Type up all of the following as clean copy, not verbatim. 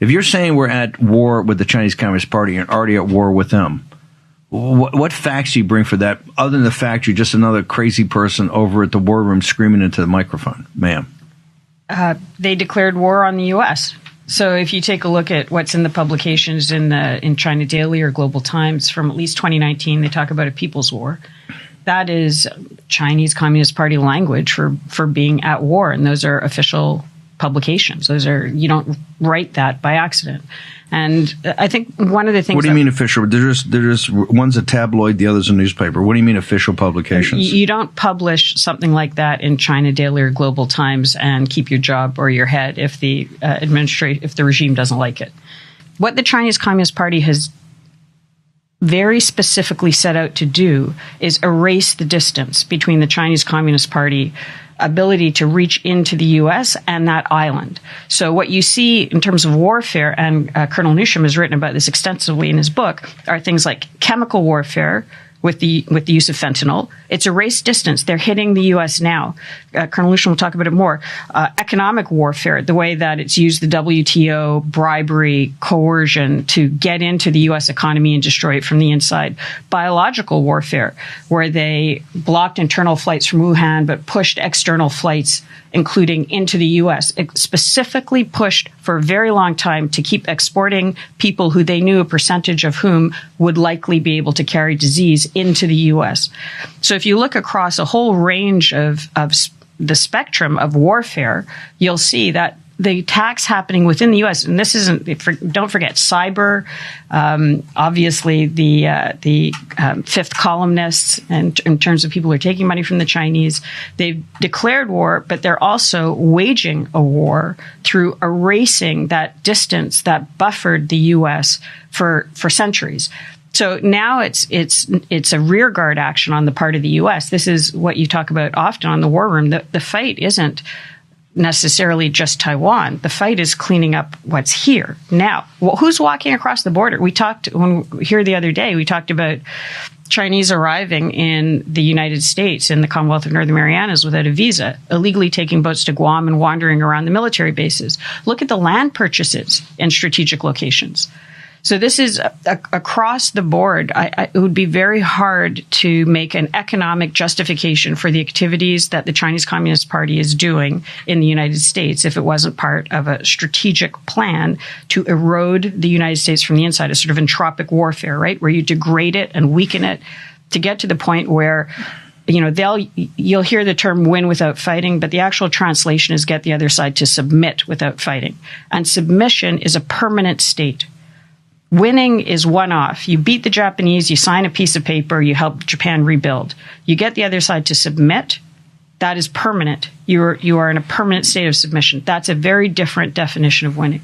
If you're saying we're at war with the Chinese Communist Party and already at war with them, what facts do you bring for that, other than the fact you're just another crazy person over at the war room screaming into the microphone, ma'am? They declared war on the U.S. So if you take a look at what's in the publications in China Daily or Global Times from at least 2019, they talk about a people's war. That is Chinese Communist Party language for being at war, and those are official publications. You don't write that by accident. And I think one of the things... What do you mean official? There's one's a tabloid, the other's a newspaper. What do you mean official publications? You don't publish something like that in China Daily or Global Times and keep your job or your head if the regime doesn't like it. What the Chinese Communist Party has very specifically set out to do is erase the distance between the Chinese Communist Party ability to reach into the U.S. and that island. So what you see in terms of warfare, and Colonel Newsham has written about this extensively in his book, are things like chemical warfare with the use of fentanyl. It's erased distance. They're hitting the U.S. now. Colonel Newsham will talk about it more. Economic warfare, the way that it's used the WTO, bribery, coercion to get into the U.S. economy and destroy it from the inside. Biological warfare, where they blocked internal flights from Wuhan but pushed external flights, including into the U.S. It specifically pushed for a very long time to keep exporting people who they knew a percentage of whom would likely be able to carry disease into the U.S. So if you look across a whole range of the spectrum of warfare, you'll see that the attacks happening within the U.S., and this isn't, don't forget, cyber, obviously the fifth columnists, and in terms of people who are taking money from the Chinese, they've declared war, but they're also waging a war through erasing that distance that buffered the U.S. for centuries. So now it's a rearguard action on the part of the U.S. This is what you talk about often on the War Room. The fight isn't necessarily just Taiwan. The fight is cleaning up what's here. Now, who's walking across the border? We talked here the other day, we talked about Chinese arriving in the United States in the Commonwealth of Northern Marianas without a visa, illegally taking boats to Guam and wandering around the military bases. Look at the land purchases in strategic locations. So this is across the board. It would be very hard to make an economic justification for the activities that the Chinese Communist Party is doing in the United States if it wasn't part of a strategic plan to erode the United States from the inside, a sort of entropic warfare, right, where you degrade it and weaken it to get to the point where, you know, you'll hear the term win without fighting, but the actual translation is get the other side to submit without fighting. And submission is a permanent state. Winning is one-off. You beat the Japanese, you sign a piece of paper, you help Japan rebuild. You get the other side to submit, that is permanent. You are in a permanent state of submission. That's a very different definition of winning.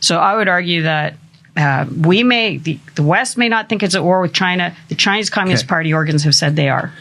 So I would argue that the West may not think it's at war with China. The Chinese Communist Party organs have said they are.